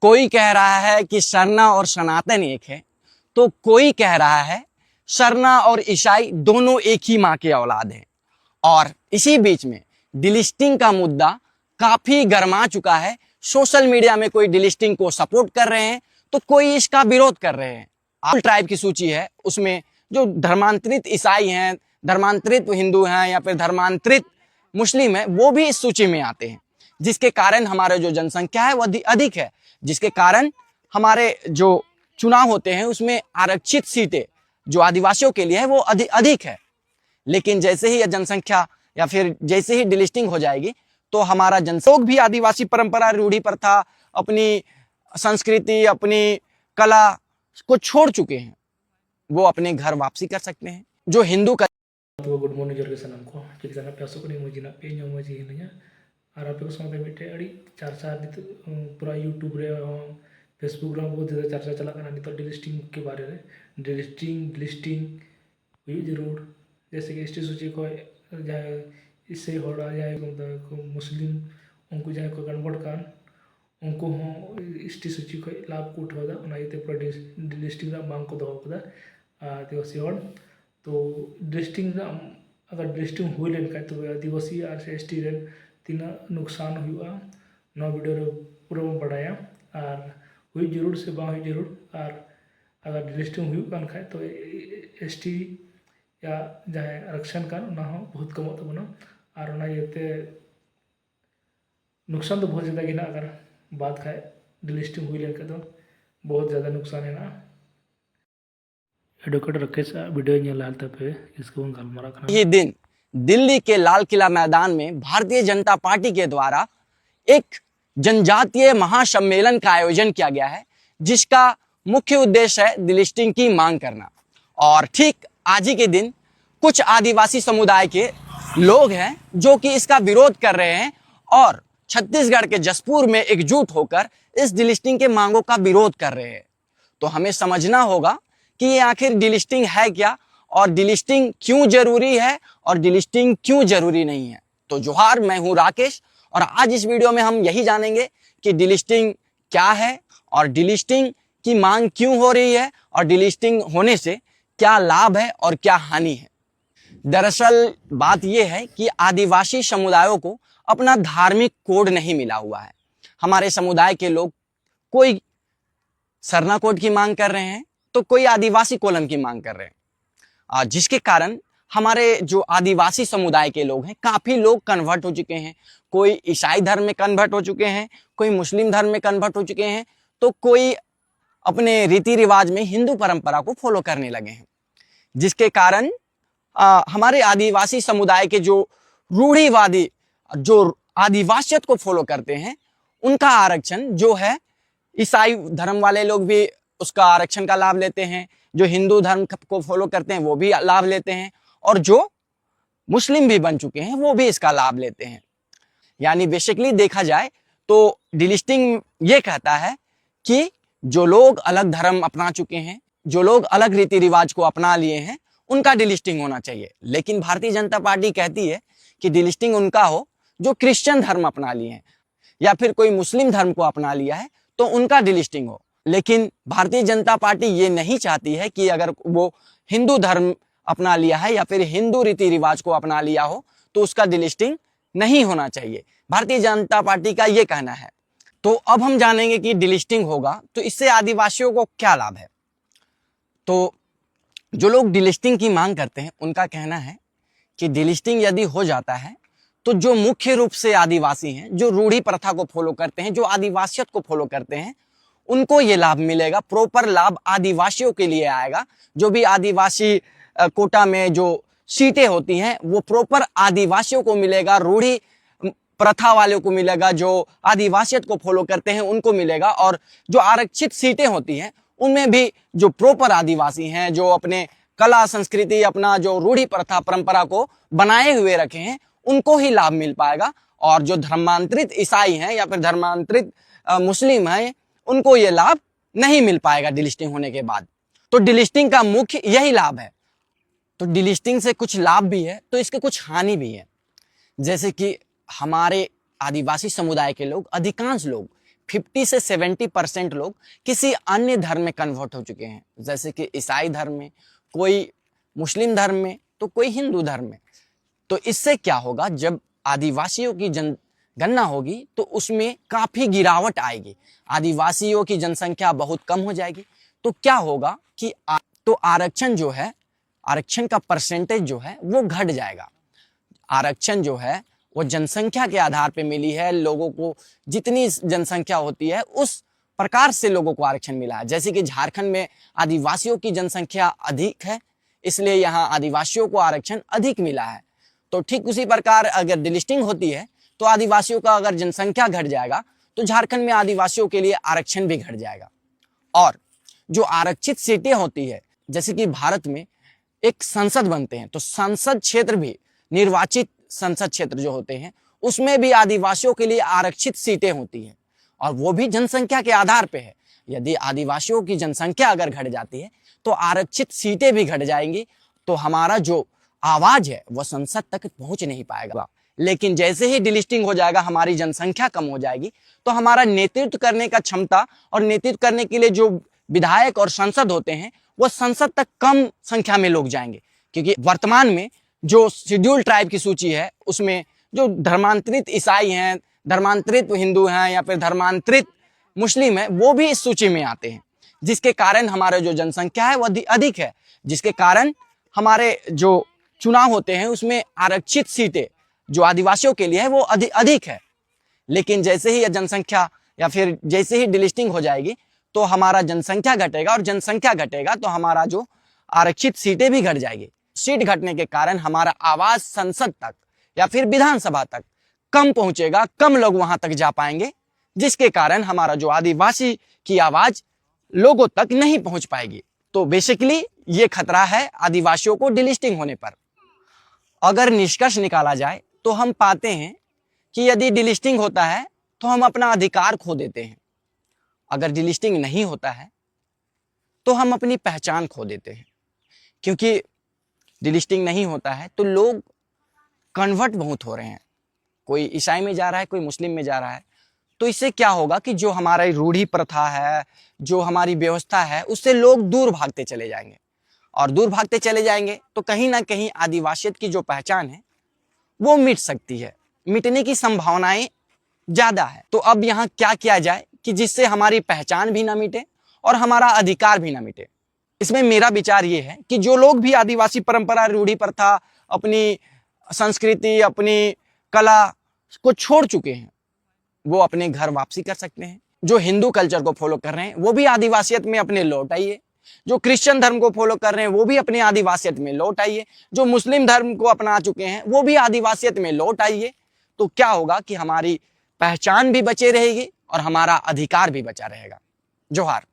कोई कह रहा है कि सरना और सनातन एक है, तो कोई कह रहा है सरना और ईसाई दोनों एक ही माँ के औलाद हैं। और इसी बीच में डिलिस्टिंग का मुद्दा काफी गर्मा चुका है। सोशल मीडिया में कोई डिलिस्टिंग को सपोर्ट कर रहे हैं तो कोई इसका विरोध कर रहे हैं। ऑल ट्राइब की सूची है, उसमें जो धर्मांतरित ईसाई हैं, धर्मांतरित हिंदू हैं या फिर धर्मांतरित मुस्लिम है, वो भी इस सूची में आते हैं, जिसके कारण हमारे जो जनसंख्या है वो अधिक है, जिसके कारण हमारे जो चुनाव होते हैं उसमें आरक्षित सीटें जो आदिवासियों के लिए है वो अधिक है। लेकिन जैसे ही यह जनसंख्या या फिर जैसे ही डिलिस्टिंग हो जाएगी तो हमारा जनसंख्या भी आदिवासी परंपरा, रूढ़ी प्रथा, अपनी संस्कृति, अपनी कला को छोड़ चुके हैं, वो अपने घर वापसी कर सकते हैं। जो हिंदू का तो गुड मॉर्निंग जोर के सनम को चिकित्सा ना पैसों को नहीं मुझे ना पे ᱧᱟᱢ मुझे नहीं और आप को साथ मिटे अड़ी चर्चा पूरा यूट्यूब रे फेसबुक रे बहुत ज़्यादा चर्चा चला करना नहीं तो डिलिस्टिंग के बारे में डिलिस्टिंग हुई जरूर जैसे कि एसटी सूची को जाए इससे होड़ा जाए मुस्लिम उनको जाए को कन्वर्ट कान उनको एसटी सूची को लाभ को उठादा पूरा डिलिस्टिंग मांग को दो आदिवासी हॉल तो डिलिस्टिंग अगर डिलिस्टिंग हुई लेन का तो आदिवासी और एसटी रेन तीना नुकसान हुआ ना वीडियो रे पूरा बढ़ाया और हुई जरूर से बा हुई जरूर और अगर डिलिस्टिंग हुई कान खाए तो एसटी या जहाँ आरक्षण कान ना हो बहुत कम तबना और ना ये नुकसान तो बहुत ज़्यादा कि ना अगर बात खाए डिलिस्टिंग हुई लेन का तो बहुत ज़्यादा नुकसान है ना। एडवोकेट राकेश वीडियो ñelal पे इसको गलमारा करना। ये दिन दिल्ली के लाल किला मैदान में भारतीय जनता पार्टी के द्वारा एक जनजातीय महासम्मेलन का आयोजन किया गया है, जिसका मुख्य उद्देश्य है डिलिस्टिंग की मांग करना। और ठीक आज ही के दिन कुछ आदिवासी समुदाय के लोग हैं जो कि इसका विरोध कर रहे हैं और छत्तीसगढ़ के जसपुर में एकजुट होकर इस डिलिस्टिंग के मांगों का विरोध कर रहे हैं। तो हमें समझना होगा कि ये आखिर डिलिस्टिंग है क्या और डिलिस्टिंग क्यों जरूरी है और डिलिस्टिंग क्यों जरूरी नहीं है। तो जोहार, मैं हूं राकेश और आज इस वीडियो में हम यही जानेंगे कि डिलिस्टिंग क्या है और डिलिस्टिंग की मांग क्यों हो रही है और डिलिस्टिंग होने से क्या लाभ है और क्या हानि है। दरअसल बात यह है कि आदिवासी समुदायों को अपना धार्मिक कोड नहीं मिला हुआ है। हमारे समुदाय के लोग कोई सरना कोड की मांग कर रहे हैं तो कोई आदिवासी कोलन की मांग कर रहे हैं, जिसके कारण हमारे जो आदिवासी समुदाय के लोग हैं काफी लोग कन्वर्ट हो चुके हैं। कोई ईसाई धर्म में कन्वर्ट हो चुके हैं, कोई मुस्लिम धर्म में कन्वर्ट हो चुके हैं, तो कोई अपने रीति रिवाज में हिंदू परंपरा को फॉलो करने लगे हैं, जिसके कारण हमारे आदिवासी समुदाय के जो रूढ़िवादी जो आदिवासियत को फॉलो करते हैं उनका आरक्षण जो है, ईसाई धर्म वाले लोग भी उसका आरक्षण का लाभ लेते हैं, जो हिंदू धर्म को फॉलो करते हैं वो भी लाभ लेते हैं और जो मुस्लिम भी बन चुके हैं वो भी इसका लाभ लेते हैं। यानी बेसिकली देखा जाए तो डिलिस्टिंग ये कहता है कि जो लोग अलग धर्म अपना चुके हैं, जो लोग अलग रीति रिवाज को अपना लिए हैं, उनका डिलिस्टिंग होना चाहिए। लेकिन भारतीय जनता पार्टी कहती है कि डिलिस्टिंग उनका हो जो क्रिश्चियन धर्म अपना लिए हैं या फिर कोई मुस्लिम धर्म को अपना लिया है तो उनका डिलिस्टिंग हो। लेकिन भारतीय जनता पार्टी ये नहीं चाहती है कि अगर वो हिंदू धर्म अपना लिया है या फिर हिंदू रीति रिवाज को अपना लिया हो तो उसका डिलिस्टिंग नहीं होना चाहिए। भारतीय जनता पार्टी का ये कहना है। तो अब हम जानेंगे कि डिलिस्टिंग होगा तो इससे आदिवासियों को क्या लाभ है। तो जो लोग डिलिस्टिंग की मांग करते हैं उनका कहना है कि डिलिस्टिंग यदि हो जाता है तो जो मुख्य रूप से आदिवासी हैं, जो रूढ़ी प्रथा को फॉलो करते हैं, जो आदिवासियत को फॉलो करते हैं, उनको ये लाभ मिलेगा। प्रॉपर लाभ आदिवासियों के लिए आएगा। जो भी आदिवासी कोटा में जो सीटें होती हैं वो प्रॉपर आदिवासियों को मिलेगा, रूढ़ी प्रथा वालों को मिलेगा, जो आदिवासियत को फॉलो करते हैं उनको मिलेगा। और जो आरक्षित सीटें होती हैं उनमें भी जो प्रॉपर आदिवासी हैं, जो अपने कला संस्कृति, अपना जो रूढ़ी प्रथा परंपरा को बनाए हुए रखे हैं, उनको ही लाभ मिल पाएगा। और जो धर्मांतरित ईसाई हैं या फिर धर्मांतरित मुस्लिम हैं उनको ये लाभ नहीं मिल पाएगा डिलिस्टिंग होने के बाद। तो डिलिस्टिंग का मुख्य यही लाभ है। तो डिलिस्टिंग से कुछ लाभ भी है तो इसके कुछ हानि भी है। जैसे कि हमारे आदिवासी समुदाय के लोग, अधिकांश लोग 50 से 70% लोग किसी अन्य धर्म में कन्वर्ट हो चुके हैं, जैसे कि ईसाई धर्म में, कोई मुस्लिम धर्म में, तो कोई हिंदू धर्म में। तो इससे क्या होगा, जब आदिवासियों की जनगणना होगी तो उसमें काफी गिरावट आएगी, आदिवासियों की जनसंख्या बहुत कम हो जाएगी। तो क्या होगा कि तो आरक्षण जो है, आरक्षण का परसेंटेज जो है वो घट जाएगा। आरक्षण जो है वो जनसंख्या के आधार पे मिली है, लोगों को जितनी जनसंख्या होती है उस प्रकार से लोगों को आरक्षण मिला है। जैसे कि झारखंड में आदिवासियों की जनसंख्या अधिक है, इसलिए यहाँ आदिवासियों को आरक्षण अधिक मिला है। तो ठीक उसी प्रकार अगर डिलिस्टिंग होती है तो आदिवासियों का अगर जनसंख्या घट जाएगा तो झारखंड में आदिवासियों के लिए आरक्षण भी घट जाएगा। और जो आरक्षित सीटें होती है, जैसे कि भारत में एक संसद बनते हैं, तो संसद क्षेत्र भी, निर्वाचित संसद क्षेत्र जो होते हैं उसमें भी आदिवासियों के लिए आरक्षित सीटें होती हैं, और वो भी जनसंख्या के आधार पे है। यदि आदिवासियों की जनसंख्या अगर घट जाती है तो आरक्षित सीटें भी घट जाएंगी, तो हमारा जो आवाज है वो संसद तक पहुंच नहीं पाएगा। लेकिन जैसे ही डिलिस्टिंग हो जाएगा, हमारी जनसंख्या कम हो जाएगी, तो हमारा नेतृत्व करने का क्षमता और नेतृत्व करने के लिए जो विधायक और सांसद होते हैं वो संसद तक कम संख्या में लोग जाएंगे। क्योंकि वर्तमान में जो शेड्यूल ट्राइब की सूची है उसमें जो धर्मांतरित ईसाई हैं, धर्मांतरित हिंदू हैं या फिर धर्मांतरित मुस्लिम है, वो भी इस सूची में आते हैं, जिसके कारण हमारे जो जनसंख्या है वो अधिक है, जिसके कारण हमारे जो चुनाव होते हैं उसमें आरक्षित सीटें जो आदिवासियों के लिए है वो अधिक है। लेकिन जैसे ही यह जनसंख्या या फिर जैसे ही डिलिस्टिंग हो जाएगी तो हमारा जनसंख्या घटेगा, और जनसंख्या घटेगा तो हमारा जो आरक्षित सीटें भी घट जाएगी। सीट घटने के कारण हमारा आवाज संसद तक या फिर विधानसभा तक कम पहुंचेगा, कम लोग वहां तक जा पाएंगे, जिसके कारण हमारा जो आदिवासी की आवाज लोगों तक नहीं पहुंच पाएगी। तो बेसिकली ये खतरा है आदिवासियों को डिलिस्टिंग होने पर। अगर निष्कर्ष निकाला जाए तो हम पाते हैं कि यदि डिलिस्टिंग होता है तो हम अपना अधिकार खो देते हैं, अगर डिलिस्टिंग नहीं होता है तो हम अपनी पहचान खो देते हैं। क्योंकि डिलिस्टिंग नहीं होता है तो लोग कन्वर्ट बहुत हो रहे हैं, कोई ईसाई में जा रहा है, कोई मुस्लिम में जा रहा है। तो इससे क्या होगा कि जो हमारी रूढ़ी प्रथा है, जो हमारी व्यवस्था है, उससे लोग दूर भागते चले जाएंगे, और दूर भागते चले जाएंगे तो कहीं ना कहीं आदिवासियत की जो पहचान है वो मिट सकती है, मिटने की संभावनाएं ज्यादा है। तो अब यहाँ क्या किया जाए कि जिससे हमारी पहचान भी ना मिटे और हमारा अधिकार भी ना मिटे। इसमें मेरा विचार ये है कि जो लोग भी आदिवासी परंपरा, रूढ़ी प्रथा, अपनी संस्कृति, अपनी कला को छोड़ चुके हैं वो अपने घर वापसी कर सकते हैं। जो हिंदू कल्चर को फॉलो कर रहे हैं वो भी आदिवासियत में अपने लौट आइए, जो क्रिश्चियन धर्म को फॉलो कर रहे हैं वो भी अपने आदिवासियत में लौट आइए, जो मुस्लिम धर्म को अपना चुके हैं वो भी आदिवासियत में लौट आइए। तो क्या होगा कि हमारी पहचान भी बचे रहेगी और हमारा अधिकार भी बचा रहेगा। जोहार।